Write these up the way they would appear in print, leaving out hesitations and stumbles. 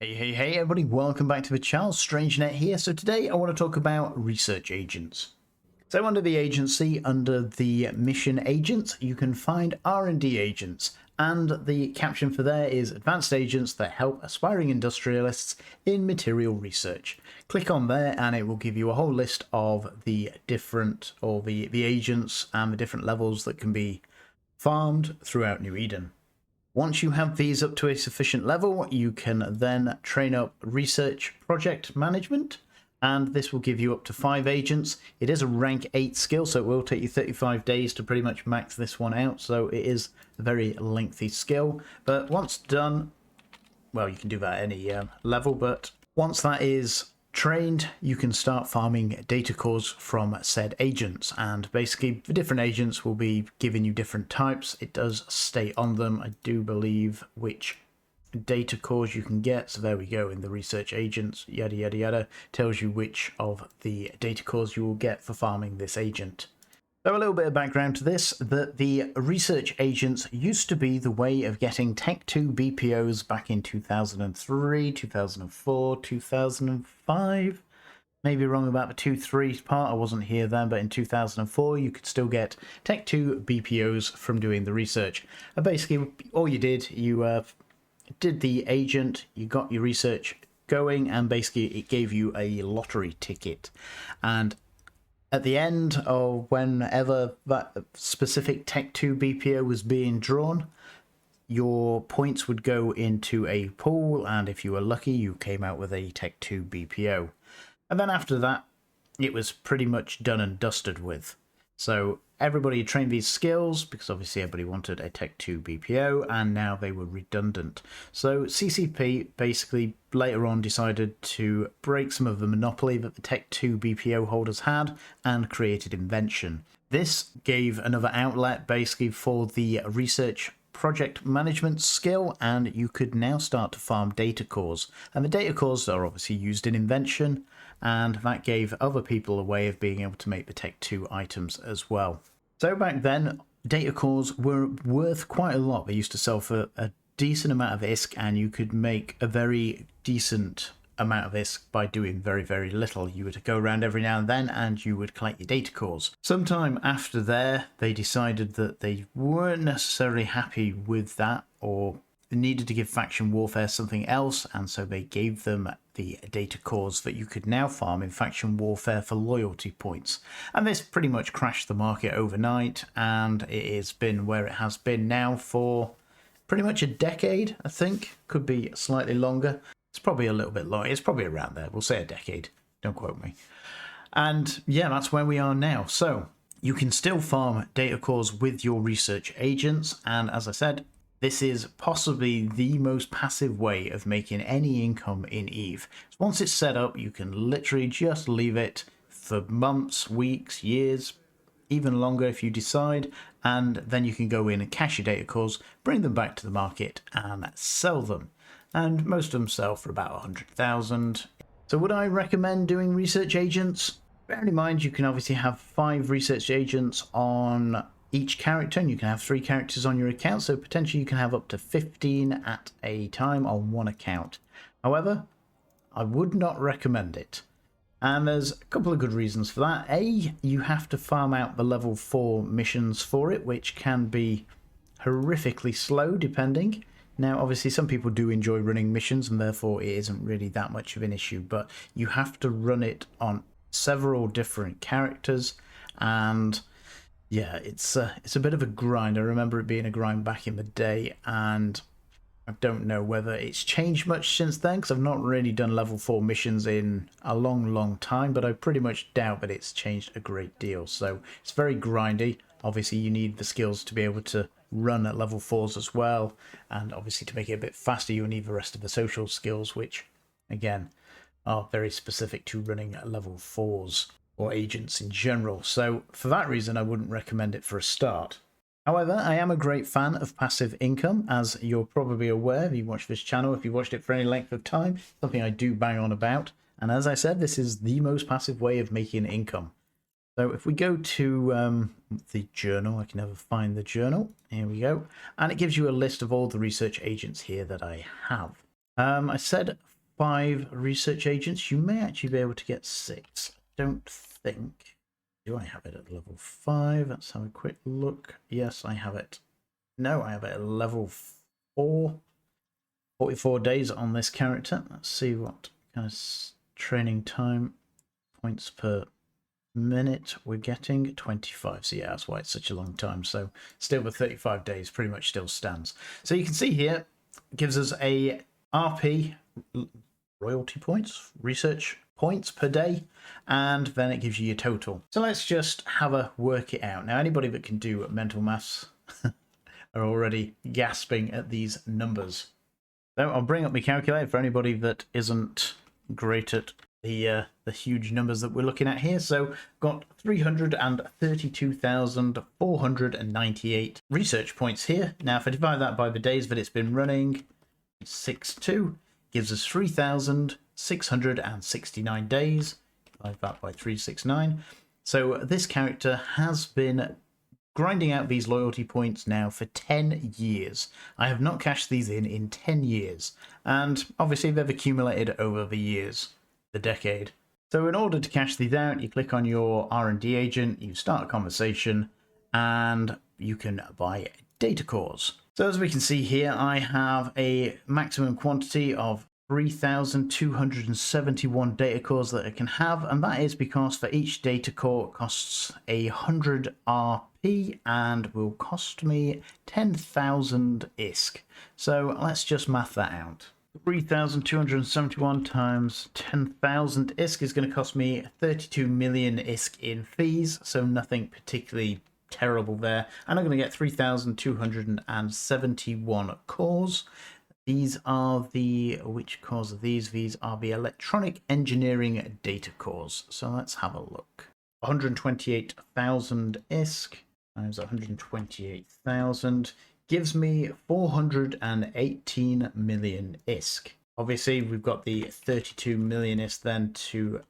Hey everybody, welcome back to the channel. StrangeNet here. So today I want to talk about research agents. So under the agency, under the mission agents, you can find R&D agents, and the caption for there is advanced agents that help aspiring industrialists in material research. Click on there and it will give you a whole list of the different, or the agents and the different levels that can be farmed throughout New Eden. Once you have these up to a sufficient level, you can then train up research project management, and this will give you up to 5 agents. It is a rank 8 skill, so it will take you 35 days to pretty much max this one out, so it is a very lengthy skill. But once done, well, you can do that at any level, but once that is trained, you can start farming data cores from said agents, and basically the different agents will be giving you different types. It does state on them, I do believe, which data cores you can get. So there we go, in the research agents, yada yada yada, tells you which of the data cores you will get for farming this agent. So a little bit of background to this, that the research agents used to be the way of getting Tech 2 BPOs back in 2003, 2004, 2005. Maybe wrong about the 2-3 part, I wasn't here then, but in 2004 you could still get Tech 2 BPOs from doing the research. And basically all you did, you did the agent, you got your research going, and basically it gave you a lottery ticket. And at the end of whenever that specific Tech 2 BPO was being drawn, your points would go into a pool, and if you were lucky, you came out with a Tech 2 BPO. And then after that, it was pretty much done and dusted with. So everybody trained these skills, because obviously everybody wanted a Tech 2 BPO, and now they were redundant. So CCP basically later on decided to break some of the monopoly that the Tech 2 BPO holders had, and created Invention. This gave another outlet basically for the research project management skill, and you could now start to farm data cores. And the data cores are obviously used in Invention, and that gave other people a way of being able to make the Tech 2 items as well. So back then, data cores were worth quite a lot. They used to sell for a decent amount of ISK, and you could make a very decent amount of ISK by doing very, very little. You would go around every now and then and you would collect your data cores. Sometime after there, they decided that they weren't necessarily happy with that, or needed to give faction warfare something else, and so they gave them the data cores that you could now farm in faction warfare for loyalty points. And this pretty much crashed the market overnight, and it has been where it has been now for pretty much a decade, I think. Could be slightly longer. It's probably a little bit longer. It's probably around there. We'll say a decade. Don't quote me. And yeah, that's where we are now. So you can still farm data cores with your research agents, and as I said, this is possibly the most passive way of making any income in EVE. So once it's set up, you can literally just leave it for months, weeks, years, even longer if you decide, and then you can go in and cash your data cores, bring them back to the market and sell them. And most of them sell for about 100,000. So would I recommend doing research agents? Bear in mind you can obviously have 5 research agents on each character, and you can have 3 characters on your account, so potentially you can have up to 15 at a time on one account. However, I would not recommend it, and there's a couple of good reasons for that. A, you have to farm out the level 4 missions for it, which can be horrifically slow depending. Now obviously some people do enjoy running missions, and therefore it isn't really that much of an issue, but you have to run it on several different characters, and yeah, it's a bit of a grind. I remember it being a grind back in the day, and I don't know whether it's changed much since then, because I've not really done level 4 missions in a long time, but I pretty much doubt that it's changed a great deal. So it's very grindy. Obviously you need the skills to be able to run at level 4s as well, and obviously to make it a bit faster you'll need the rest of the social skills, which again are very specific to running at level 4s. Or agents in general, so for that reason I wouldn't recommend it for a start. However, I am a great fan of passive income, as you're probably aware if you watch this channel, if you watched it for any length of time, something I do bang on about, and as I said, this is the most passive way of making income. So if we go to the journal, I can never find the journal, here we go, and it gives you a list of all the research agents here that I have. I said 5 research agents. You may actually be able to get 6. Don't think. Do I have it at level 5? Let's have a quick look. Yes, I have it. No, I have it at level 4. 44 days on this character. Let's see what kind of training time points per minute we're getting. 25. So yeah, that's why it's such a long time. So still with 35 days pretty much still stands. So you can see here it gives us a RP, royalty points, research points per day, and then it gives you your total. So let's just have a work it out. Now anybody that can do mental maths are already gasping at these numbers. So I'll bring up my calculator for anybody that isn't great at the huge numbers that we're looking at here. So got 332,498 research points here. Now if I divide that by the days that it's been running, 6.2 gives us 3,669 days. Divide that by 369. So this character has been grinding out these loyalty points now for 10 years. I have not cashed these in 10 years. And obviously they've accumulated over the years, the decade. So in order to cash these out, you click on your R&D agent, you start a conversation, and you can buy data cores. So as we can see here, I have a maximum quantity of 3,271 data cores that I can have, and that is because for each data core costs 100 RP and will cost me 10,000 ISK. So let's just math that out. 3,271 times 10,000 ISK is going to cost me 32 million ISK in fees, so nothing particularly terrible there. And I'm going to get 3,271 cores. These are the, which cores are these? These are the electronic engineering data cores. So let's have a look. 128,000 ISK times 128,000 gives me 418 million ISK. Obviously, we've got the 32 million ISK then to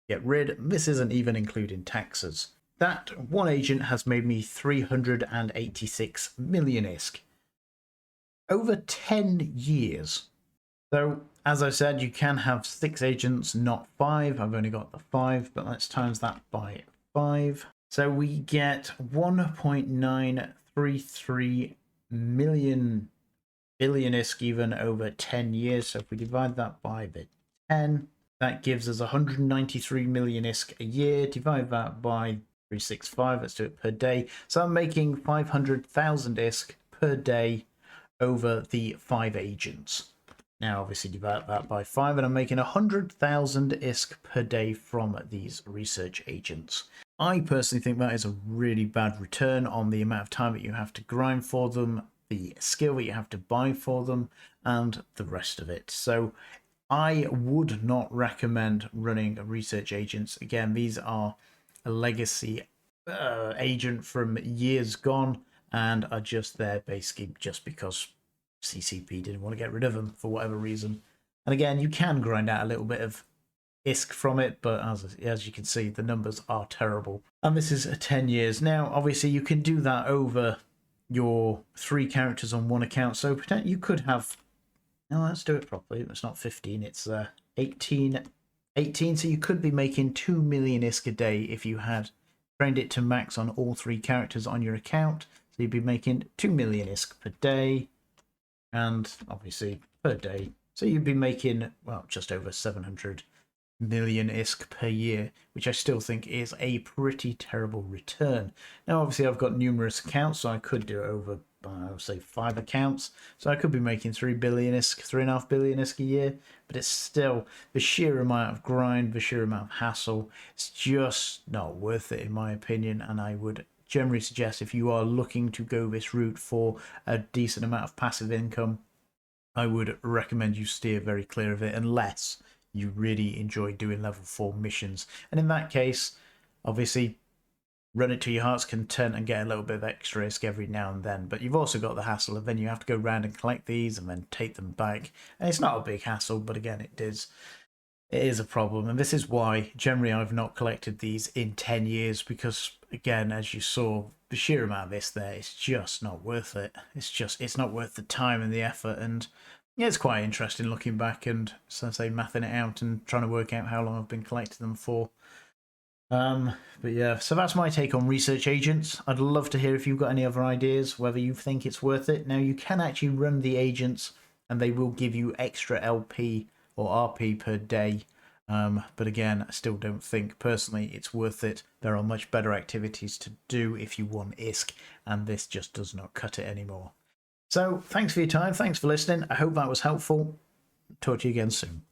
get rid. This isn't even including taxes. That one agent has made me 386 million ISK. Over 10 years. So, as I said, you can have 6 agents, not 5. I've only got the 5, but let's times that by 5. So we get 1.933 billion ISK even over 10 years. So if we divide that by the 10, that gives us 193 million ISK a year. Divide that by 365, let's do it per day. So I'm making 500,000 ISK per day over the 5 agents. Now obviously divide that by 5 and I'm making 100,000 ISK per day from these research agents. I personally think that is a really bad return on the amount of time that you have to grind for them, the skill that you have to buy for them, and the rest of it. So I would not recommend running research agents. Again, these are a legacy agent from years gone, and are just there basically just because CCP didn't want to get rid of them for whatever reason. And again, you can grind out a little bit of ISK from it, but as you can see, the numbers are terrible. And this is 10 years. Now, obviously, you can do that over your 3 characters on one account. So you could have... Now, let's do it properly. It's not 15, it's 18. 18, so you could be making 2 million ISK a day if you had trained it to max on all 3 characters on your account. So you'd be making 2 million ISK per day, and obviously per day. So you'd be making, well, just over 700 million ISK per year, which I still think is a pretty terrible return. Now, obviously, I've got numerous accounts, so I could do it over, I would say, 5 accounts. So I could be making 3 billion ISK, 3.5 billion ISK a year, but it's still the sheer amount of grind, the sheer amount of hassle. It's just not worth it, in my opinion, and I would generally suggest if you are looking to go this route for a decent amount of passive income, I would recommend you steer very clear of it unless you really enjoy doing level 4 missions. And in that case, obviously, run it to your heart's content and get a little bit of extra ISK every now and then. But you've also got the hassle of then you have to go around and collect these and then take them back. And it's not a big hassle, but again, it is a problem. And this is why generally I've not collected these in 10 years, because again, as you saw, the sheer amount of this there, it's just not worth it. It's not worth the time and the effort. And Yeah, it's quite interesting looking back and, so I say, mathing it out and trying to work out how long I've been collecting them for. But yeah, so that's my take on research agents. I'd love to hear if you've got any other ideas, whether you think it's worth it. Now, you can actually run the agents and they will give you extra LP or RP per day. But again, I still don't think personally it's worth it. There are much better activities to do if you want ISK, and this just does not cut it anymore. So thanks for your time. Thanks for listening. I hope that was helpful. Talk to you again soon.